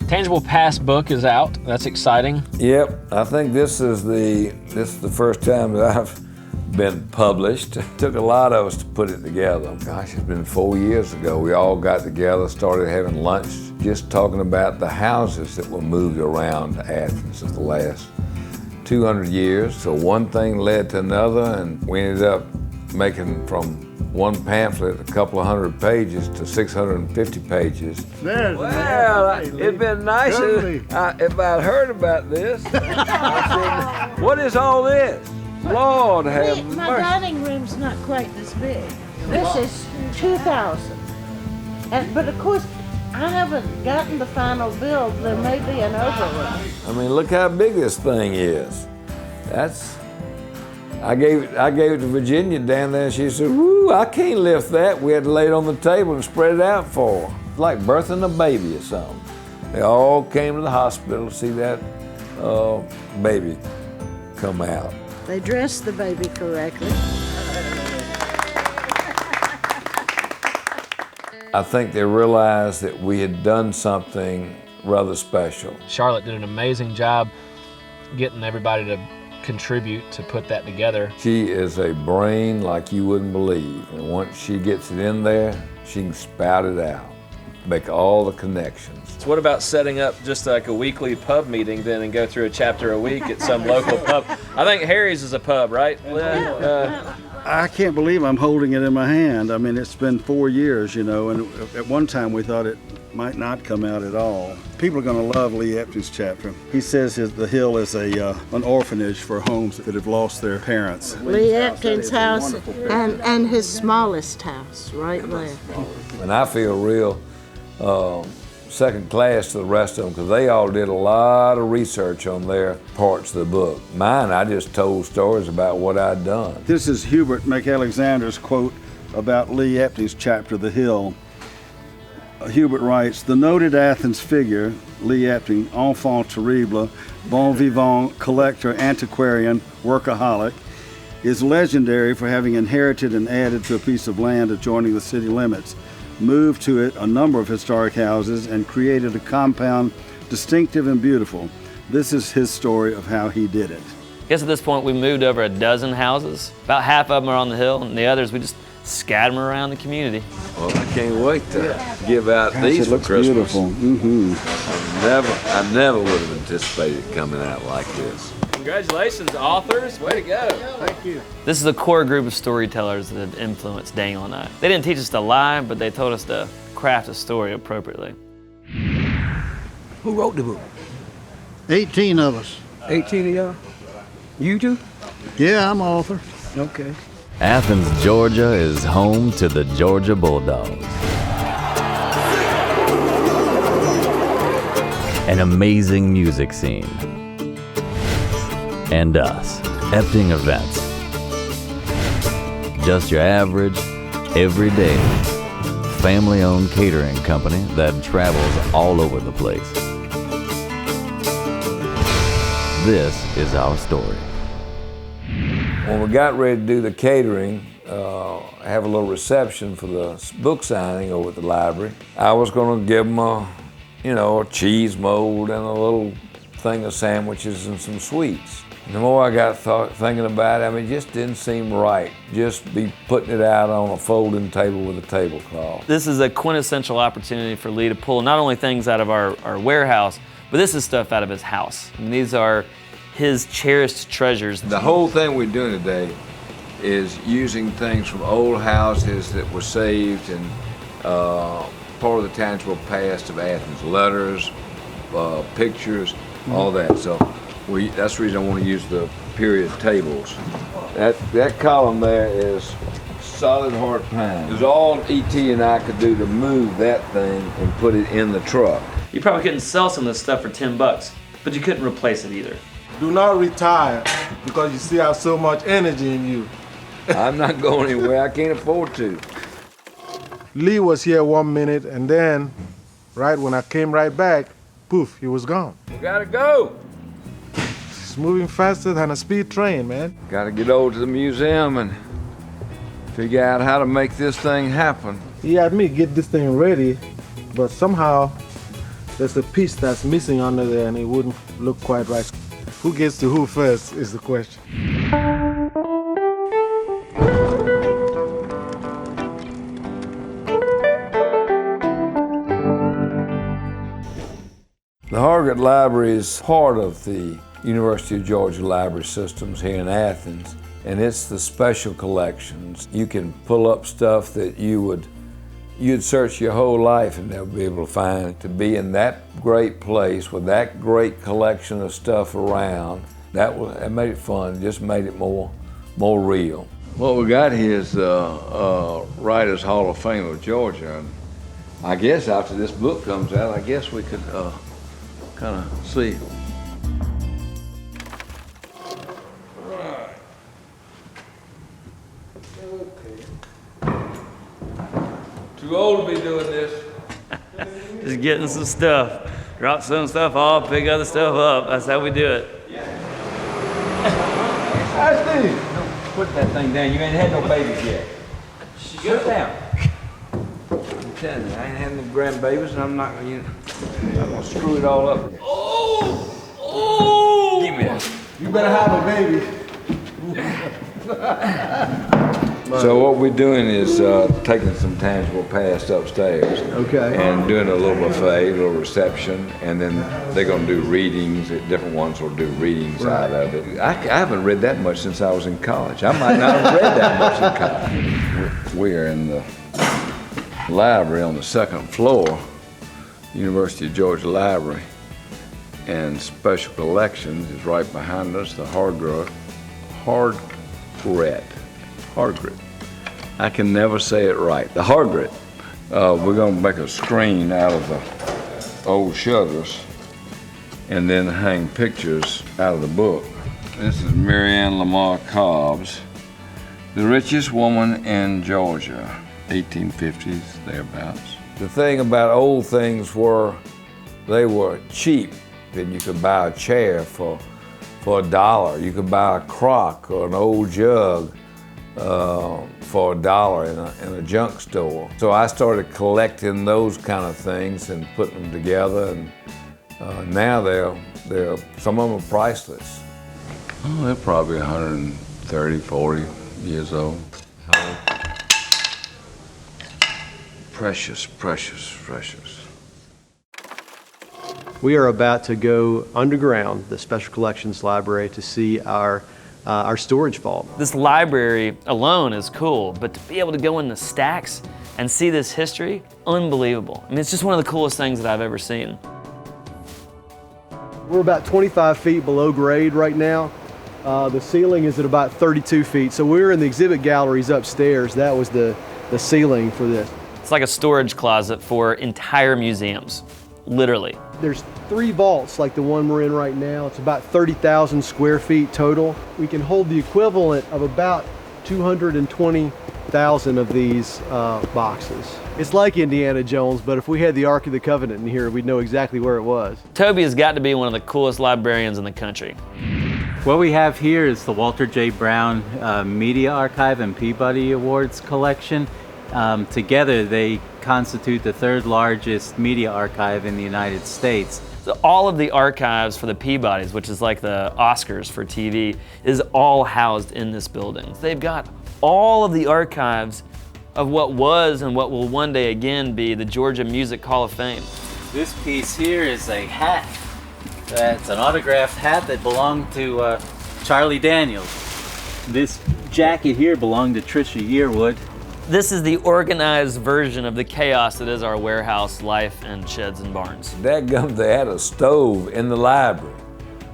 Tangible Past book is out. That's exciting. Yep, I think this is the first time that I've been published. It took a lot of us to put it together. Gosh, it's been 4 years ago. We all got together, started having lunch, just talking about the houses that were moved around Athens in the last 200 years. So one thing led to another, and we ended up making from one pamphlet a couple of hundred pages to 650 pages. Well, it'd been nice if I'd heard about this. I said, what is all this? Lord have mercy. My dining room's not quite this big. This is 2,000. But of course, I haven't gotten the final build. There may be an overrun. I mean, look how big this thing is. I gave it to Virginia down there, and she said, woo, I can't lift that. We had to lay it on the table and spread it out for her. It's like birthing a baby or something. They all came to the hospital to see that baby come out. They dressed the baby correctly. I think they realized that we had done something rather special. Charlotte did an amazing job getting everybody to contribute to put that together. She is a brain like you wouldn't believe. And once she gets it in there, she can spout it out, make all the connections. So what about setting up just like a weekly pub meeting then and go through a chapter a week at some local pub? I think Harry's is a pub, right? I can't believe I'm holding it in my hand. I mean, it's been 4 years, and at one time we thought it might not come out at all. People are going to love Lee Epting's chapter. He says the Hill is an orphanage for homes that have lost their parents. Lee Epting's house and his smallest house right there. And I feel real second class to the rest of them because they all did a lot of research on their parts of the book. Mine, I just told stories about what I'd done. This is Hubert McAlexander's quote about Lee Epting's chapter, The Hill. Hubert writes, the noted Athens figure, Lee Epting, enfant terrible, bon vivant, collector, antiquarian, workaholic, is legendary for having inherited and added to a piece of land adjoining the city limits, moved to it a number of historic houses, and created a compound distinctive and beautiful. This is his story of how he did it. I guess at this point we moved over a dozen houses. About half of them are on the hill, and the others we just scatter them around the community. Well, I can't wait to give out these for Christmas. Beautiful. Mm-hmm. I never would have anticipated it coming out like this. Congratulations, authors. Way to go. Thank you. This is a core group of storytellers that have influenced Daniel and I. They didn't teach us to lie, but they told us to craft a story appropriately. Who wrote the book? 18 of us. 18 of y'all? You two? Yeah, I'm an author. Okay. Athens, Georgia is home to the Georgia Bulldogs. An amazing music scene. And us, Epting Events. Just your average, everyday, family-owned catering company that travels all over the place. This is our story. When we got ready to do the catering, have a little reception for the book signing over at the library, I was going to give them a cheese mold and a little thing of sandwiches and some sweets. And the more I got thinking about it, it just didn't seem right. Just be putting it out on a folding table with a tablecloth. This is a quintessential opportunity for Lee to pull not only things out of our warehouse, but this is stuff out of his house. These are his cherished treasures. The whole thing we're doing today is using things from old houses that were saved and part of the tangible past of Athens, letters, pictures, all that. So that's the reason I want to use the period tables. That column there is solid hard pine. It was all E.T. and I could do to move that thing and put it in the truck. You probably couldn't sell some of this stuff for $10, but you couldn't replace it either. Do not retire because you still have so much energy in you. I'm not going anywhere. I can't afford to. Lee was here 1 minute, and then, right when I came right back, poof, he was gone. We gotta go. It's moving faster than a speed train, man. Gotta get over to the museum and figure out how to make this thing happen. He had me get this thing ready, but somehow there's a piece that's missing under there and it wouldn't look quite right. Who gets to who first is the question. The Hargrett Library is part of the University of Georgia library systems here in Athens, and it's the special collections. You can pull up stuff that you'd search your whole life and never be able to find. To be in that great place with that great collection of stuff around, that made it fun, just made it more real. What we got here is Writers Hall of Fame of Georgia, and I guess after this book comes out, I guess we could kind of see. Too old to be doing this. Just getting some stuff. Drop some stuff off, pick other stuff up. That's how we do it. Hi, Steve. Don't put that thing down. You ain't had no babies yet. Sit down. I'm telling you, I ain't had no grandbabies, and I'm gonna screw it all up. Oh! Give me that. You better have a baby. So what we're doing is taking some tangible past upstairs. Okay. And doing a little buffet, a little reception, and then they're going to do readings. Different ones will do readings out of it. I haven't read that much since I was in college. I might not have read that much in college. We're in the library on the second floor, University of Georgia Library, and Special Collections is right behind us, the Hargrett. I can never say it right. The Hargrett. We're going to make a screen out of the old shutters and then hang pictures out of the book. This is Mary Ann Lamar Cobb's The Richest Woman in Georgia, 1850s, thereabouts. The thing about old things were they were cheap. Then you could buy a chair for $1. You could buy a crock or an old jug for $1 in a junk store. So I started collecting those kind of things and putting them together, and now they're some of them are priceless. Oh, they're probably 130, 40 years old. Precious, precious, precious. We are about to go underground, the Special Collections Library, to see our storage vault. This library alone is cool, but to be able to go in the stacks and see this history, unbelievable. I mean, it's just one of the coolest things that I've ever seen. We're about 25 feet below grade right now. The ceiling is at about 32 feet. So we're in the exhibit galleries upstairs. That was the ceiling for this. It's like a storage closet for entire museums, literally. There's 3 vaults like the one we're in right now. It's about 30,000 square feet total. We can hold the equivalent of about 220,000 of these boxes. It's like Indiana Jones, but if we had the Ark of the Covenant in here, we'd know exactly where it was. Toby has got to be one of the coolest librarians in the country. What we have here is the Walter J. Brown Media Archive and Peabody Awards collection. Together they constitute the 3rd largest media archive in the United States. So all of the archives for the Peabodys, which is like the Oscars for TV, is all housed in this building. They've got all of the archives of what was and what will one day again be the Georgia Music Hall of Fame. This piece here is a hat. That's an autographed hat that belonged to Charlie Daniels. This jacket here belonged to Trisha Yearwood. This is the organized version of the chaos that is our warehouse life and sheds and barns. Dadgum, they had a stove in the library.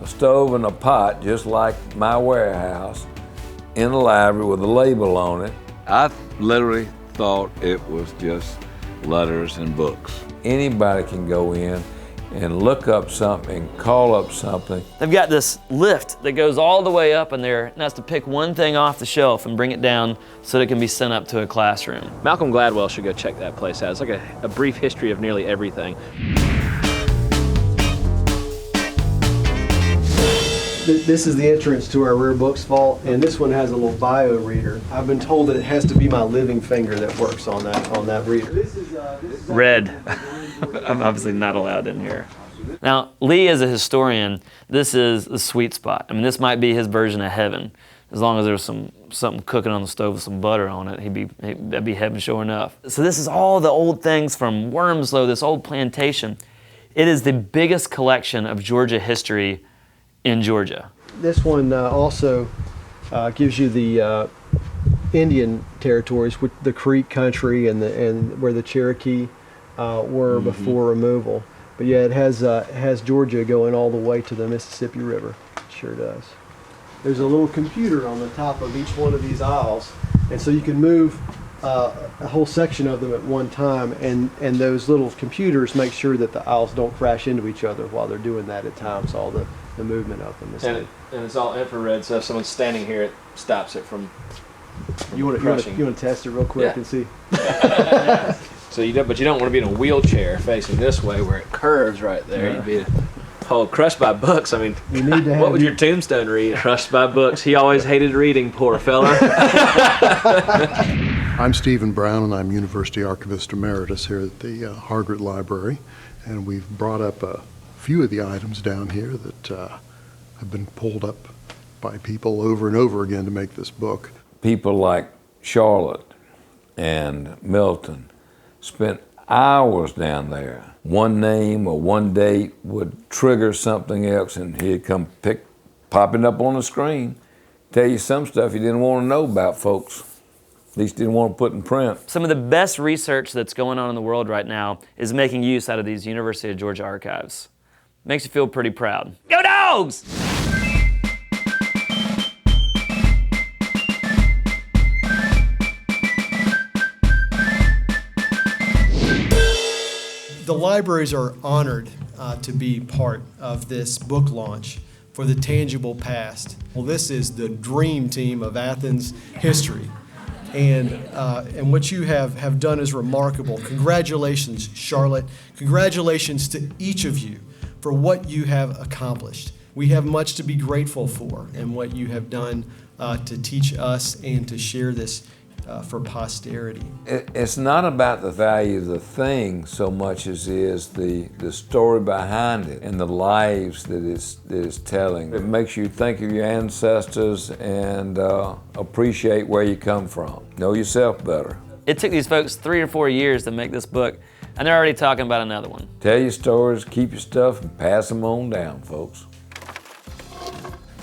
A stove and a pot, just like my warehouse, in the library with a label on it. I literally thought it was just letters and books. Anybody can go in and look up something and call up something. They've got this lift that goes all the way up in there and has to pick one thing off the shelf and bring it down so that it can be sent up to a classroom. Malcolm Gladwell should go check that place out. It's like a brief history of nearly everything. This is the entrance to our rare books vault, and this one has a little bio reader. I've been told that it has to be my living finger that works on that reader. This is Red. I'm obviously not allowed in here. Now, Lee, as a historian, this is the sweet spot. I mean, this might be his version of heaven. As long as there's something cooking on the stove with some butter on it, that'd be heaven sure enough. So this is all the old things from Wormslow, this old plantation. It is the biggest collection of Georgia history in Georgia. This one also gives you the Indian territories, with the Creek country and where the Cherokee were before removal. But yeah, it has Georgia going all the way to the Mississippi River. It sure does. There's a little computer on the top of each one of these aisles, and so you can move a whole section of them at one time, and those little computers make sure that the aisles don't crash into each other while they're doing that at times, all the movement of them. And it's all infrared, so if someone's standing here, it stops it from you want to test it real quick and see? So but you don't want to be in a wheelchair facing this way where it curves right there. You'd be crushed by books. I mean, what would your tombstone read? Crushed by books. He always hated reading, poor fella. I'm Stephen Brown, and I'm University Archivist Emeritus here at the Hargret Library. And we've brought up a few of the items down here that have been pulled up by people over and over again to make this book. People like Charlotte and Milton spent hours down there. One name or one date would trigger something else, and he'd come popping up on the screen, tell you some stuff you didn't want to know about, folks. At least didn't want to put in print. Some of the best research that's going on in the world right now is making use out of these University of Georgia archives. Makes you feel pretty proud. Go Dogs! The libraries are honored to be part of this book launch for the tangible past. Well, this is the dream team of Athens history, and what you have done is remarkable. Congratulations, Charlotte. Congratulations to each of you for what you have accomplished. We have much to be grateful for in what you have done to teach us and to share this for posterity. It's not about the value of the thing so much as it is the story behind it and the lives that it's telling. It makes you think of your ancestors and appreciate where you come from. Know yourself better. It took these folks 3 or 4 years to make this book, and they're already talking about another one. Tell your stories, keep your stuff, and pass them on down, folks.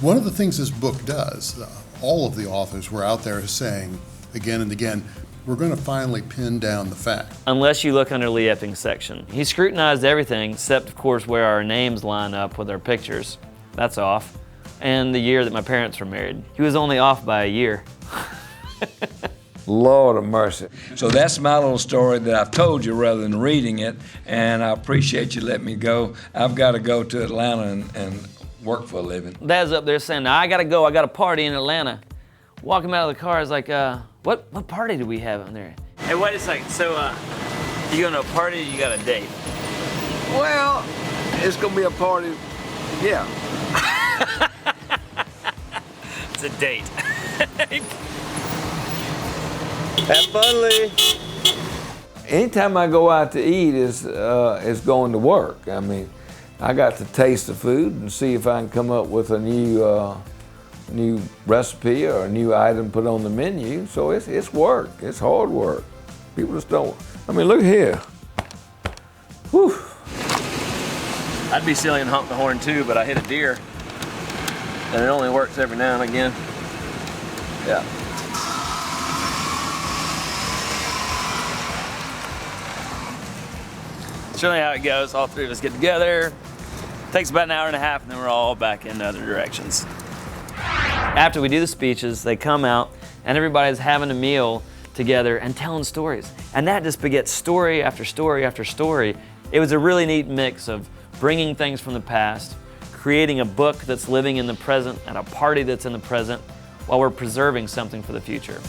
One of the things this book does, all of the authors were out there saying, again and again, we're going to finally pin down the fact. Unless you look under Lee Epping's section. He scrutinized everything except, of course, where our names line up with our pictures. That's off. And the year that my parents were married. He was only off by a year. Lord of mercy. So that's my little story that I've told you rather than reading it, and I appreciate you letting me go. I've got to go to Atlanta and work for a living. Dad's up there saying, now I got to go, I got a party in Atlanta. Walking out of the car, I was like, what party do we have on there? Hey, wait a second. So, you going to a party or you got a date? Well, it's going to be a party, yeah. It's a date. Have fun, Lee. Anytime I go out to eat is going to work. I mean, I got to taste the food and see if I can come up with a new recipe or a new item put on the menu. So it's work. It's hard work. People just don't. I mean, look here. Whew. I'd be silly and honk the horn too, but I hit a deer, and it only works every now and again. Yeah. Showing how it goes. All three of us get together. Takes about an hour and a half, and then we're all back in other directions. After we do the speeches, they come out, and everybody's having a meal together and telling stories. And that just begets story after story after story. It was a really neat mix of bringing things from the past, creating a book that's living in the present, and a party that's in the present, while we're preserving something for the future.